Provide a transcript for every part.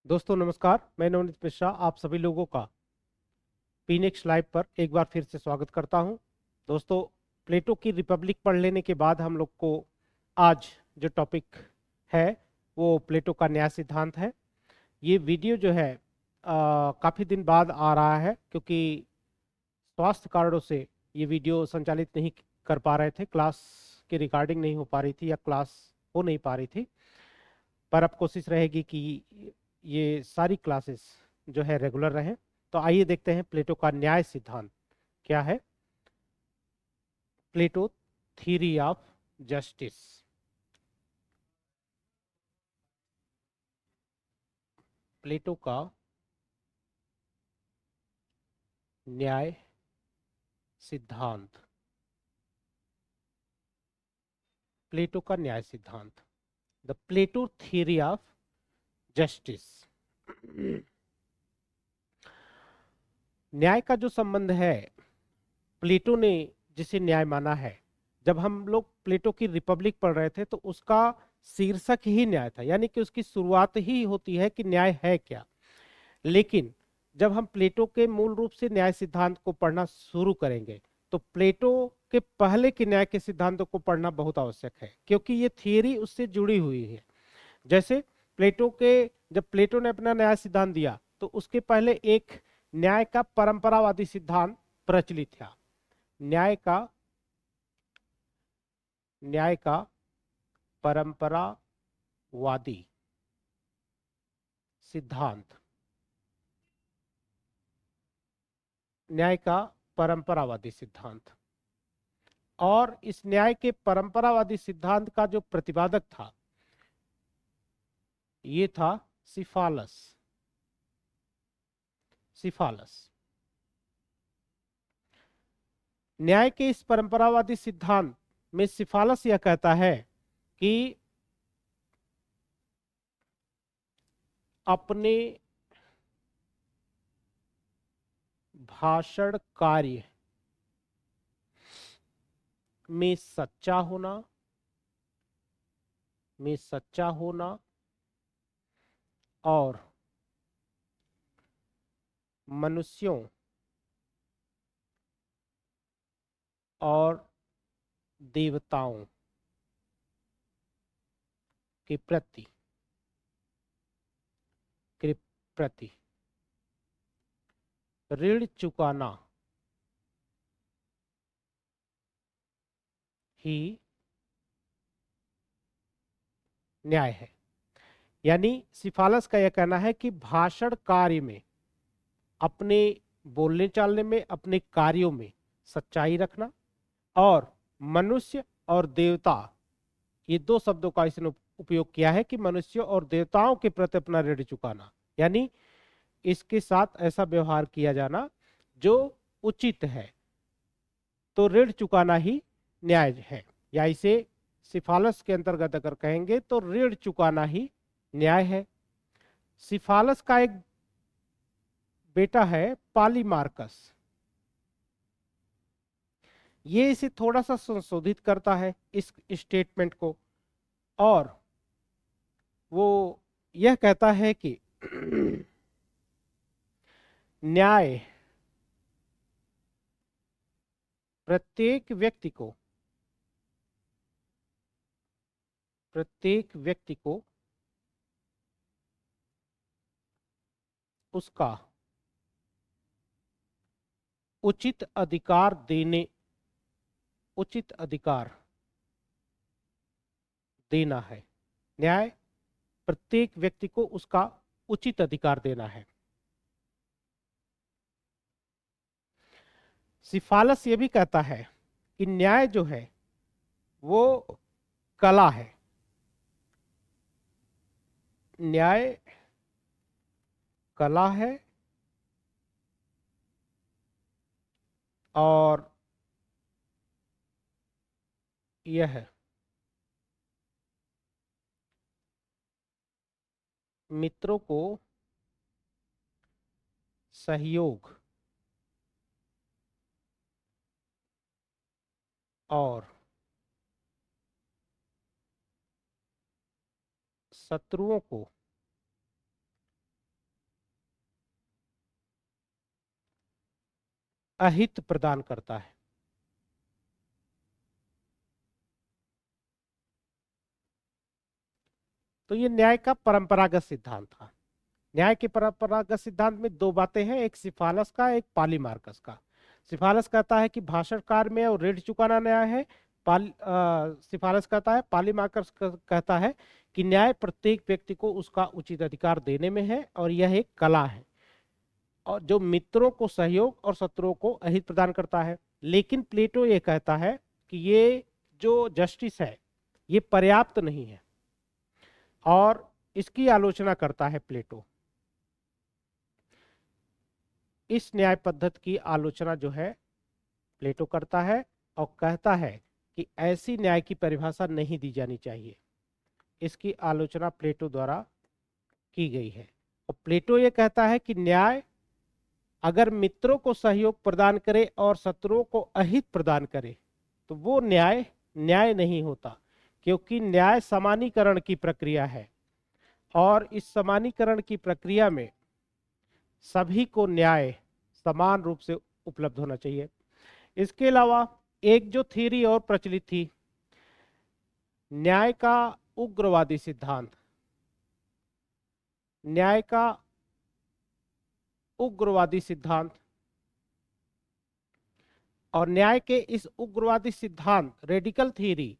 दोस्तों नमस्कार। मैं नवनीत मिश्रा आप सभी लोगों का पीनेक्स लाइव पर एक बार फिर से स्वागत करता हूं। दोस्तों, प्लेटो की रिपब्लिक पढ़ लेने के बाद हम लोग को आज जो टॉपिक है वो प्लेटो का न्याय सिद्धांत है। ये वीडियो जो है काफ़ी दिन बाद आ रहा है क्योंकि स्वास्थ्य कारणों से ये वीडियो संचालित नहीं कर पा रहे थे। क्लास की रिकॉर्डिंग नहीं हो पा रही थी या क्लास हो नहीं पा रही थी, पर अब कोशिश रहेगी कि ये सारी क्लासेस जो है रेगुलर रहें। तो आइए देखते हैं प्लेटो का न्याय सिद्धांत क्या है। Plato theory of justice. Plato का न्याय सिद्धांत। प्लेटो का न्याय सिद्धांत, the Plato theory of justice. न्याय का जो संबंध है, प्लेटो ने जिसे न्याय माना है, जब हम लोग प्लेटो की रिपब्लिक पढ़ रहे थे तो उसका शीर्षक ही न्याय था, यानी कि उसकी शुरुआत ही होती है कि न्याय है क्या। लेकिन जब हम प्लेटो के मूल रूप से न्याय सिद्धांत को पढ़ना शुरू करेंगे तो प्लेटो के पहले के न्याय के सिद्धांतों को पढ़ना बहुत आवश्यक है, क्योंकि ये थियरी उससे जुड़ी हुई है। जैसे प्लेटो के जब प्लेटो ने अपना न्याय सिद्धांत दिया तो उसके पहले एक न्याय का परंपरावादी सिद्धांत प्रचलित था। न्याय का न्याय का परंपरावादी सिद्धांत। न्याय का परंपरावादी सिद्धांत। और इस न्याय के परंपरावादी सिद्धांत का जो प्रतिपादक था ये था सिफालस। सिफालस न्याय के इस परंपरावादी सिद्धांत में सिफालस यह कहता है कि अपने भाषण कार्य में सच्चा होना और मनुष्यों और देवताओं के प्रति के प्रति ऋण चुकाना ही न्याय है। यानी सिफालस का यह कहना है कि भाषण कार्य में, अपने बोलने चालने में, अपने कार्यों में सच्चाई रखना और मनुष्य और देवता, ये दो शब्दों का इसने उपयोग किया है कि मनुष्य और देवताओं के प्रति अपना ऋण चुकाना, यानी इसके साथ ऐसा व्यवहार किया जाना जो उचित है। तो ऋण चुकाना ही न्याय है, या इसे सिफालस के अंतर्गत अगर कहेंगे तो ऋण चुकाना ही न्याय है। सिफालस का एक बेटा है पॉलीमार्कस। ये इसे थोड़ा सा संशोधित करता है इस स्टेटमेंट को, और वो यह कहता है कि न्याय प्रत्येक व्यक्ति को उसका उचित अधिकार देना है। न्याय प्रत्येक व्यक्ति को उसका उचित अधिकार देना है। सिफालस ये भी कहता है कि न्याय जो है वो कला है। न्याय कला है और यह मित्रों को सहयोग और शत्रुओं को अहित प्रदान करता है। तो ये न्याय का परंपरागत सिद्धांत था। न्याय के परंपरागत सिद्धांत में दो बातें हैं, एक सिफालस का, एक पॉलीमार्कस का। सिफालस कहता है कि भाषणकार में और ऋण चुकाना न्याय है। सिफालस कहता है, पॉलीमार्कस कहता है कि न्याय प्रत्येक व्यक्ति को उसका उचित अधिकार देने में है और यह एक कला है, और जो मित्रों को सहयोग और शत्रुओं को अहित प्रदान करता है। लेकिन प्लेटो ये कहता है कि ये जो जस्टिस है ये पर्याप्त नहीं है, और इसकी आलोचना करता है प्लेटो। इस न्याय पद्धति की आलोचना जो है प्लेटो करता है और कहता है कि ऐसी न्याय की परिभाषा नहीं दी जानी चाहिए। इसकी आलोचना प्लेटो द्वारा की गई है। और प्लेटो ये कहता है कि न्याय अगर मित्रों को सहयोग प्रदान करे और शत्रुओं को अहित प्रदान करे तो वो न्याय न्याय नहीं होता, क्योंकि न्याय समानीकरण की प्रक्रिया है और इस समानीकरण की प्रक्रिया में सभी को न्याय समान रूप से उपलब्ध होना चाहिए। इसके अलावा एक जो थ्योरी और प्रचलित थी, न्याय का उग्रवादी सिद्धांत। न्याय का उग्रवादी सिद्धांत, और न्याय के इस उग्रवादी सिद्धांत रेडिकल थ्योरी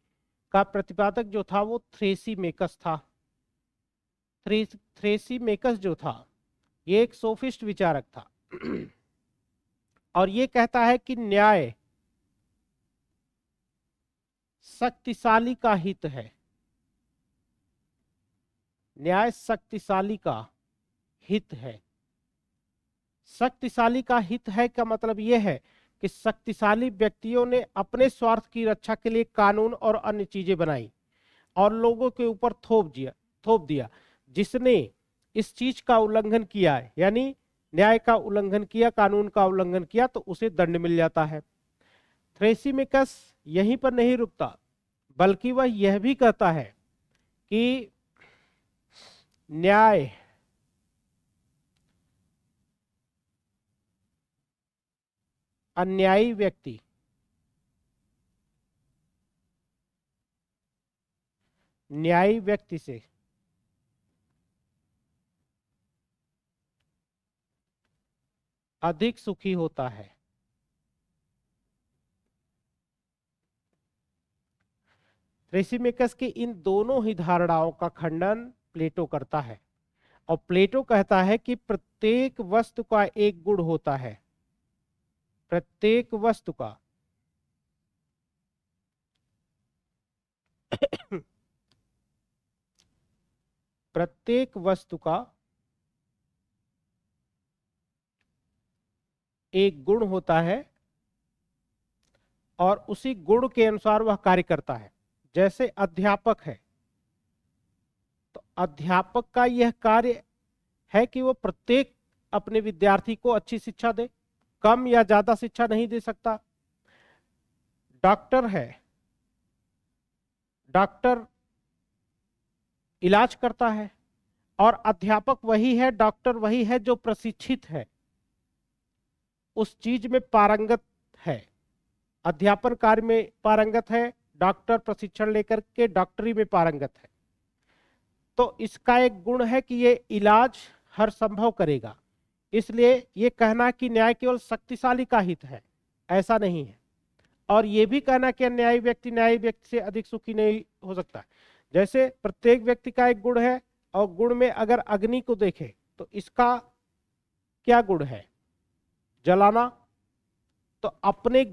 का प्रतिपादक जो था वो थ्रेसीमेकस था। थ्रेसीमेकस जो था ये एक सोफिस्ट विचारक था और ये कहता है कि न्याय शक्तिशाली का हित है। न्याय शक्तिशाली का हित है। शक्तिशाली का हित है का मतलब यह है कि शक्तिशाली व्यक्तियों ने अपने स्वार्थ की रक्षा के लिए कानून और अन्य चीजें बनाई और लोगों के ऊपर थोप दिया। जिसने इस चीज का उल्लंघन किया है, यानी न्याय का उल्लंघन किया, कानून का उल्लंघन किया, तो उसे दंड मिल जाता है। थ्रेसीमेकस यहीं पर नहीं रुकता, बल्कि वह यह भी कहता है कि न्याय अन्यायी व्यक्ति से अधिक सुखी होता है। थ्रेसीमेकस की इन दोनों ही धारणाओं का खंडन प्लेटो करता है, और प्लेटो कहता है कि प्रत्येक वस्तु का एक गुण होता है। प्रत्येक वस्तु का प्रत्येक वस्तु का एक गुण होता है और उसी गुण के अनुसार वह कार्य करता है। जैसे अध्यापक है, तो अध्यापक का यह कार्य है कि वो प्रत्येक अपने विद्यार्थी को अच्छी शिक्षा दे, कम या ज्यादा शिक्षा नहीं दे सकता। डॉक्टर है, डॉक्टर इलाज करता है, और अध्यापक वही है, डॉक्टर वही है जो प्रशिक्षित है, उस चीज में पारंगत है, अध्यापन कार्य में पारंगत है, डॉक्टर प्रशिक्षण लेकर के डॉक्टरी में पारंगत है। तो इसका एक गुण है कि ये इलाज हर संभव करेगा। इसलिए ये कहना कि न्याय केवल शक्तिशाली का हित है, ऐसा नहीं है। और ये भी कहना कि न्यायी व्यक्ति से अधिक सुखी नहीं हो सकता। जैसे प्रत्येक व्यक्ति का एक गुण है, और गुण में अगर अग्नि को देखें तो इसका क्या गुण है? जलाना। तो अपने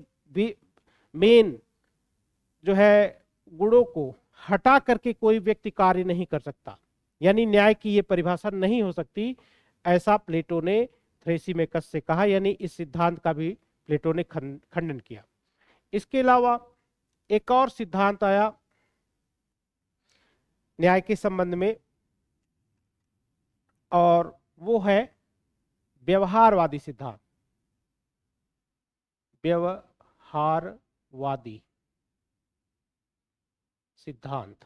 मेन जो है गुणों को हटा करके कोई व्यक्ति कार्य नहीं कर सकता, यानी न्याय की ये परिभाषा नहीं हो सकती, ऐसा प्लेटो ने थ्रेसीमेकस से कहा। यानी इस सिद्धांत का भी प्लेटो ने खंडन किया। इसके अलावा एक और सिद्धांत आया न्याय के संबंध में, और वो है व्यवहारवादी सिद्धांत। व्यवहारवादी सिद्धांत।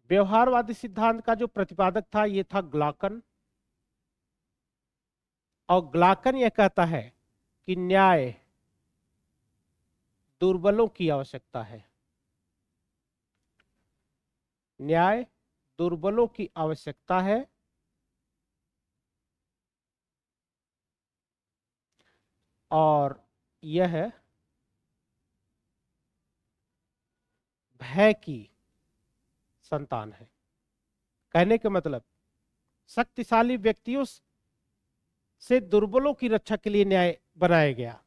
व्यवहारवादी सिद्धांत का जो प्रतिपादक था ये था ग्लॉकन, और ग्लाकन यह कहता है कि न्याय दुर्बलों की आवश्यकता है। न्याय दुर्बलों की आवश्यकता है और यह भय की संतान है। कहने के मतलब शक्तिशाली व्यक्तियों से दुर्बलों की रक्षा के लिए न्याय बनाया गया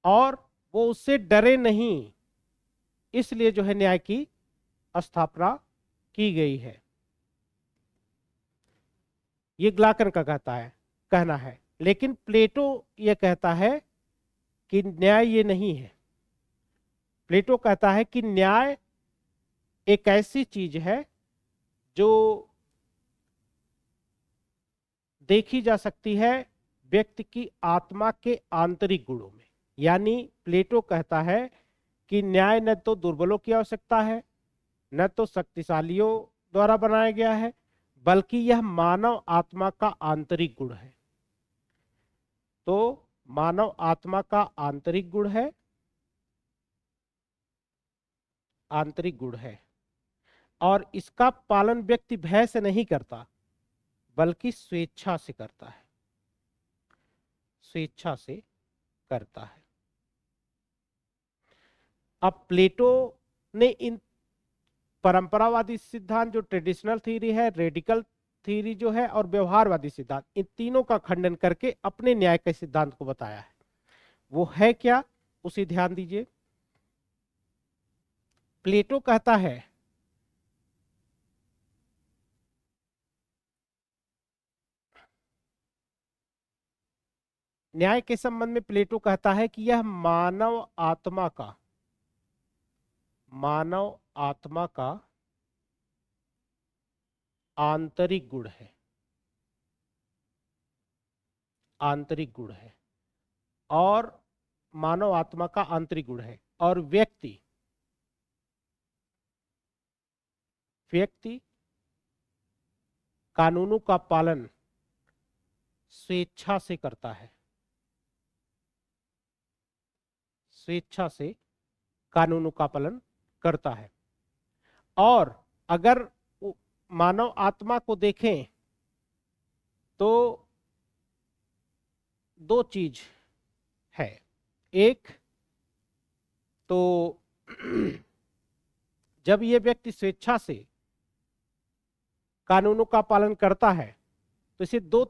और वो उससे डरे नहीं, इसलिए जो है न्याय की स्थापना की गई है। ये ग्लाकन का कहना है। लेकिन प्लेटो ये कहता है कि न्याय ये नहीं है। प्लेटो कहता है कि न्याय एक ऐसी चीज है जो देखी जा सकती है व्यक्ति की आत्मा के आंतरिक गुणों में। यानी प्लेटो कहता है कि न्याय न तो दुर्बलों की आवश्यकता है, न तो शक्तिशालियों द्वारा बनाया गया है, बल्कि यह मानव आत्मा का आंतरिक गुण है। तो मानव आत्मा का आंतरिक गुण है, आंतरिक गुण है, और इसका पालन व्यक्ति भय से नहीं करता बल्कि स्वेच्छा से करता है, स्वेच्छा से करता है। अब प्लेटो ने इन परंपरावादी सिद्धांत जो ट्रेडिशनल थ्योरी है, रेडिकल थ्योरी जो है, और व्यवहारवादी सिद्धांत, इन तीनों का खंडन करके अपने न्याय के सिद्धांत को बताया है। वो है क्या, उसे ध्यान दीजिए। प्लेटो कहता है न्याय के संबंध में प्लेटो कहता है कि यह मानव आत्मा का आंतरिक गुण है, आंतरिक गुण है, और मानव आत्मा का आंतरिक गुण है, और व्यक्ति कानूनों का पालन स्वेच्छा से करता है, स्वेच्छा से कानूनों का पालन करता है। और अगर मानव आत्मा को देखें तो दो चीज है। एक तो जब ये व्यक्ति स्वेच्छा से कानूनों का पालन करता है तो इसे दो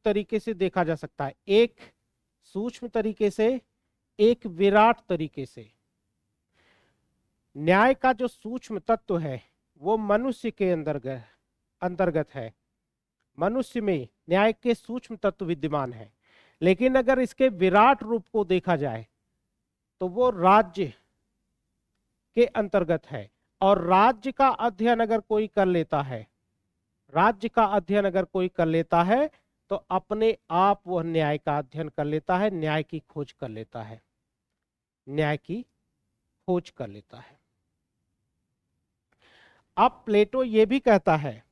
तरीके से देखा जा सकता है। एक सूक्ष्म तरीके से, एक विराट तरीके से। न्याय का जो सूक्ष्म तत्व है वो मनुष्य के अंतर्गत है। मनुष्य में न्याय के सूक्ष्म तत्व विद्यमान है। लेकिन अगर इसके विराट रूप को देखा जाए तो वो राज्य के अंतर्गत है। और राज्य का अध्ययन अगर कोई कर लेता है, राज्य का अध्ययन अगर कोई कर लेता है तो अपने आप वह न्याय का अध्ययन कर लेता है, न्याय की खोज कर लेता है, न्याय की खोज कर लेता है। अब प्लेटो ये भी कहता है,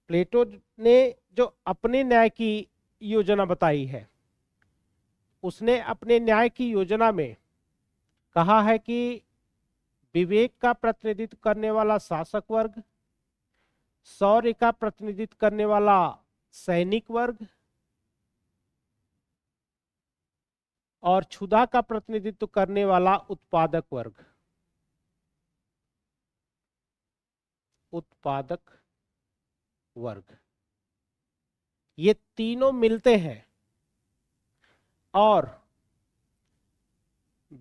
प्लेटो ने जो अपने न्याय की योजना बताई है, उसने अपने न्याय की योजना में कहा है कि विवेक का प्रतिनिधित्व करने वाला शासक वर्ग, शौर्य का प्रतिनिधित्व करने वाला सैनिक वर्ग, और क्षुधा का प्रतिनिधित्व करने वाला उत्पादक वर्ग, उत्पादक वर्ग, ये तीनों मिलते हैं और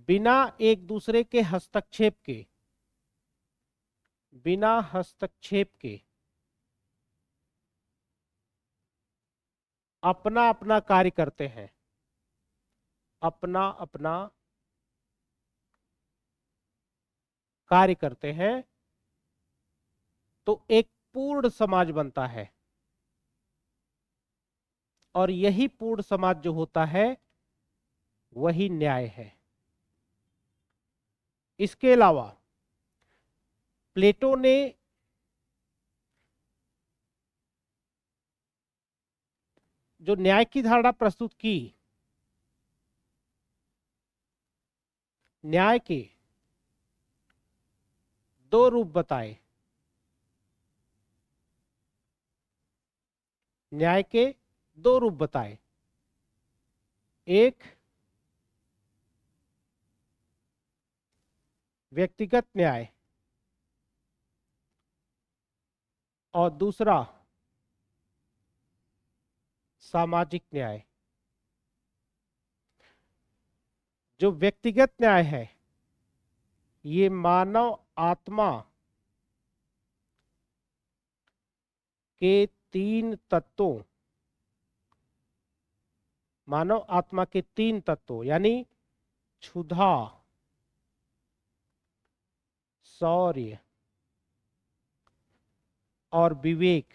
बिना एक दूसरे के हस्तक्षेप के, बिना हस्तक्षेप के अपना अपना कार्य करते हैं, अपना अपना कार्य करते हैं, तो एक पूर्ण समाज बनता है। और यही पूर्ण समाज जो होता है वही न्याय है। इसके अलावा प्लेटो ने जो न्याय की धारणा प्रस्तुत की, न्याय के दो रूप बताए, न्याय के दो रूप बताए। एक व्यक्तिगत न्याय और दूसरा सामाजिक न्याय। जो व्यक्तिगत न्याय है ये मानव आत्मा के तीन तत्वों, मानव आत्मा के तीन तत्वों यानी क्षुधा, शौर्य और विवेक,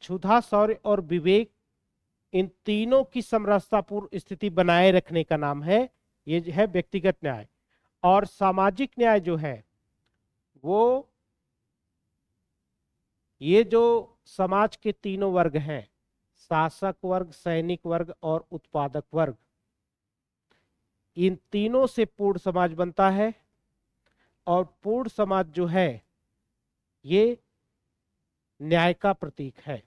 क्षुधा, शौर्य और विवेक, इन तीनों की समरसतापूर्ण स्थिति बनाए रखने का नाम है, ये है व्यक्तिगत न्याय। और सामाजिक न्याय जो है वो ये जो समाज के तीनों वर्ग हैं, शासक वर्ग, सैनिक वर्ग और उत्पादक वर्ग, इन तीनों से पूर्ण समाज बनता है। और पूर्ण समाज जो है ये न्याय का प्रतीक है।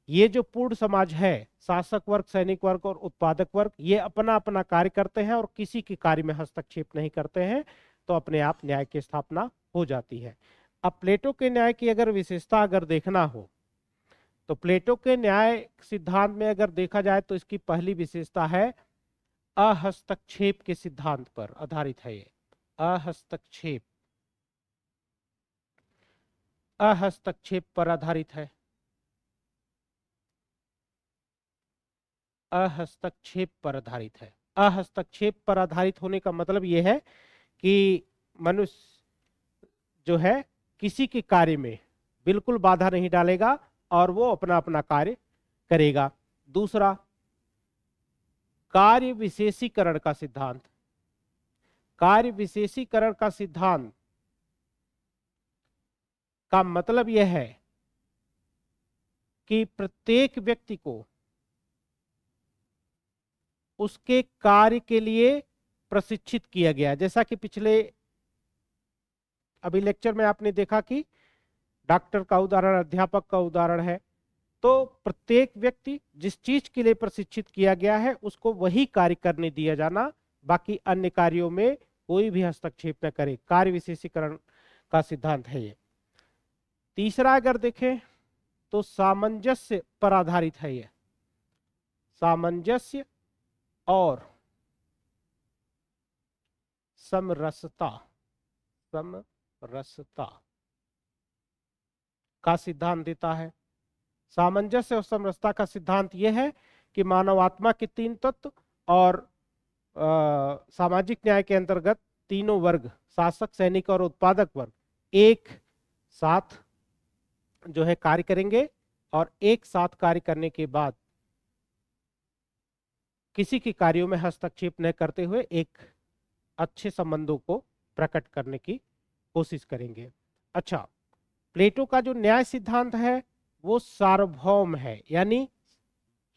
ये जो पूर्ण समाज है, शासक वर्ग, सैनिक वर्ग और उत्पादक वर्ग, ये अपना अपना कार्य करते हैं और किसी के कार्य में हस्तक्षेप नहीं करते हैं, तो अपने आप न्याय की स्थापना हो जाती है। अब प्लेटो के न्याय की अगर विशेषता अगर देखना हो तो प्लेटो के न्याय सिद्धांत में अगर देखा जाए तो इसकी पहली विशेषता है अहस्तक्षेप के सिद्धांत पर आधारित है। ये अहस्तक्षेप, अहस्तक्षेप पर आधारित है। अहस्तक्षेप पर आधारित है। अहस्तक्षेप पर आधारित होने का मतलब यह है कि मनुष्य जो है किसी के कार्य में बिल्कुल बाधा नहीं डालेगा और वो अपना अपना कार्य करेगा। दूसरा, कार्य विशेषीकरण का सिद्धांत। कार्य विशेषीकरण का सिद्धांत का मतलब यह है कि प्रत्येक व्यक्ति को उसके कार्य के लिए प्रशिक्षित किया गया। जैसा कि पिछले अभी लेक्चर में आपने देखा कि डॉक्टर का उदाहरण, अध्यापक का उदाहरण है, तो प्रत्येक व्यक्ति जिस चीज के लिए प्रशिक्षित किया गया है उसको वही कार्य करने दिया जाना, बाकी अन्य कार्यों में कोई भी हस्तक्षेप न करे। कार्य विशेषीकरण का सिद्धांत है ये। तीसरा अगर देखें तो सामंजस्य पर आधारित है ये। सामंजस्य और समरसता, समरसता का सिद्धांत देता है। सामंजस्य और समरसता का सिद्धांत यह है कि मानव आत्मा के तीन तत्व और सामाजिक न्याय के अंतर्गत तीनों वर्ग, शासक, सैनिक और उत्पादक वर्ग, एक साथ जो है कार्य करेंगे और एक साथ कार्य करने के बाद किसी के कार्यों में हस्तक्षेप न करते हुए एक अच्छे संबंधों को प्रकट करने की कोशिश करेंगे। अच्छा, प्लेटो का जो न्याय सिद्धांत है वो सार्वभौम है, यानी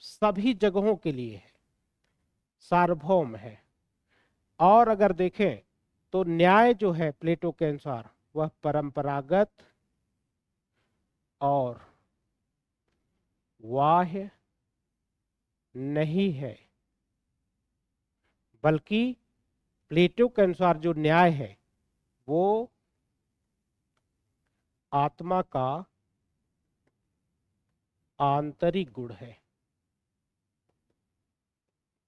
सभी जगहों के लिए है, सार्वभौम है। और अगर देखें तो न्याय जो है प्लेटो के अनुसार वह परंपरागत और बाह्य नहीं है, बल्कि प्लेटो के अनुसार जो न्याय है वो आत्मा का आंतरिक गुण है।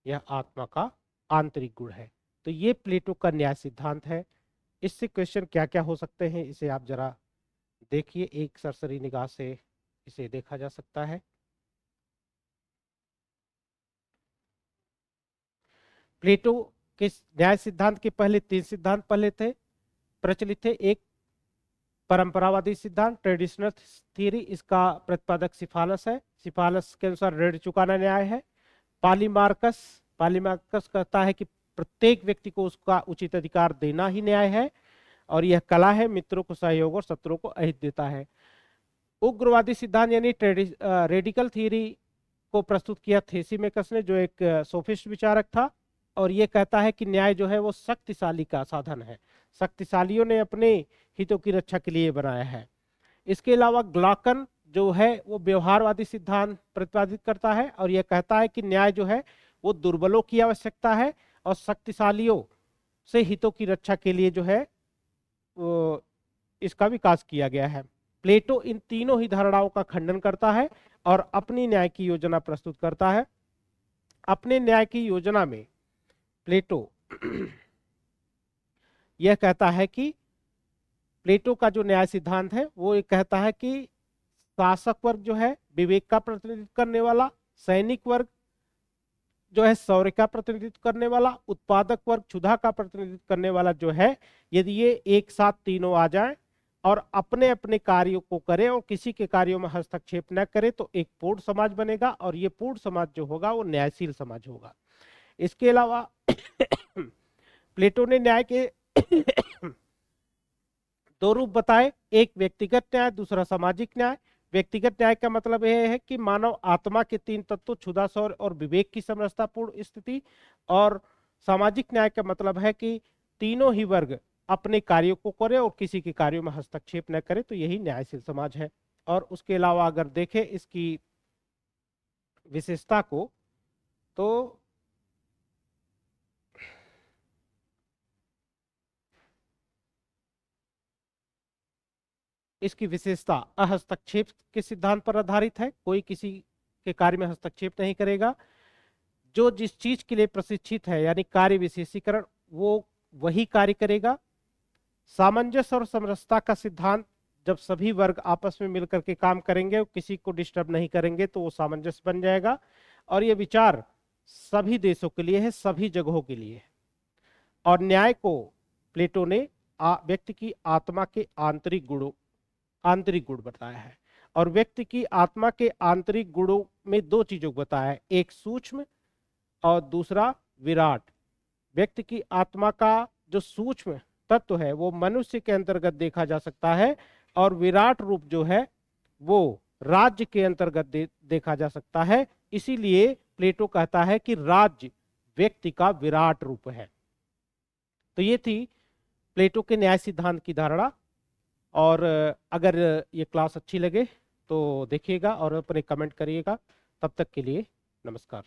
यह आत्मा का आंतरिक गुण है। तो ये प्लेटो का न्याय सिद्धांत है। इससे क्वेश्चन क्या क्या हो सकते हैं इसे आप जरा देखिए, एक सरसरी निगाह से इसे देखा जा सकता है। प्लेटो के न्याय सिद्धांत के पहले तीन सिद्धांत पहले थे, प्रचलित थे। एक परंपरावादी सिद्धांत, ट्रेडिशनल थियरी, इसका प्रतिपादक सिफालस है। सिफालस के अनुसार ऋण चुकाना न्याय है। पालीमार्कस, पालीमार्कस कहता है कि प्रत्येक व्यक्ति को उसका उचित अधिकार देना ही न्याय है और यह कला है, मित्रों को सहयोग और शत्रुओं को अहित देता है। उग्रवादी सिद्धांत यानी रेडिकल थियरी को प्रस्तुत किया थेसीमेकस ने, जो एक सोफिस्ट विचारक था, और ये कहता है कि न्याय जो है वो शक्तिशाली का साधन है, शक्तिशालियों ने अपने हितों की रक्षा के लिए बनाया है। इसके अलावा ग्लाकन जो है वो व्यवहारवादी सिद्धांत प्रतिपादित करता है, और यह कहता है कि न्याय जो है वो दुर्बलों की आवश्यकता है और शक्तिशालियों से हितों की रक्षा के लिए जो है वो इसका विकास किया गया है। प्लेटो इन तीनों ही धारणाओं का खंडन करता है और अपनी न्याय की योजना प्रस्तुत करता है। अपने न्याय की योजना में प्लेटो यह कहता है कि प्लेटो का जो न्याय सिद्धांत है वो ये कहता है कि शासक वर्ग जो है विवेक का प्रतिनिधित्व करने वाला, सैनिक वर्ग जो है शौर्य का प्रतिनिधित्व करने वाला, उत्पादक वर्ग क्षुधा का प्रतिनिधित्व करने वाला जो है, यदि ये एक साथ तीनों आ जाएं और अपने अपने कार्यों को करें और किसी के कार्यों में हस्तक्षेप न करे तो एक पूर्ण समाज बनेगा, और ये पूर्ण समाज जो होगा वो न्यायशील समाज होगा। इसके अलावा प्लेटो ने न्याय के दो रूप बताए, एक व्यक्तिगत न्याय, दूसरा सामाजिक न्याय। व्यक्तिगत न्याय का मतलब यह है कि मानव आत्मा के तीन तत्वों क्षुधा, शौर्य और विवेक की समरसतापूर्ण स्थिति, और सामाजिक न्याय का मतलब है कि तीनों ही वर्ग अपने कार्यों को करे और किसी के कार्यों में हस्तक्षेप न करे, तो यही न्यायशील समाज है। और उसके अलावा अगर देखें इसकी विशेषता को, तो इसकी विशेषता अहस्तक्षेप के सिद्धांत पर आधारित है, कोई किसी के कार्य में हस्तक्षेप नहीं करेगा, जो जिस चीज के लिए प्रशिक्षित है यानी कार्य विशेषीकरण वो वही कार्य करेगा। सामंजस्य और समरसता का सिद्धांत, जब सभी वर्ग आपस में मिलकर के काम करेंगे, किसी को डिस्टर्ब नहीं करेंगे, तो वो सामंजस्य बन जाएगा। और ये विचार सभी देशों के लिए है, सभी जगहों के लिए है। और न्याय को प्लेटो ने व्यक्ति की आत्मा के आंतरिक गुण बताया है, और व्यक्ति की आत्मा के आंतरिक गुणों में दो चीजों को बताया है, एक सूक्ष्म और दूसरा विराट। व्यक्ति की आत्मा का जो सूक्ष्म तत्व है वो मनुष्य के अंतर्गत देखा जा सकता है, और विराट रूप जो है वो राज्य के अंतर्गत देखा जा सकता है। इसीलिए प्लेटो कहता है कि राज्य व्यक्ति का विराट रूप है। तो ये थी प्लेटो के न्याय सिद्धांत की धारणा। और अगर ये क्लास अच्छी लगे तो देखिएगा और अपने कमेंट करिएगा। तब तक के लिए नमस्कार।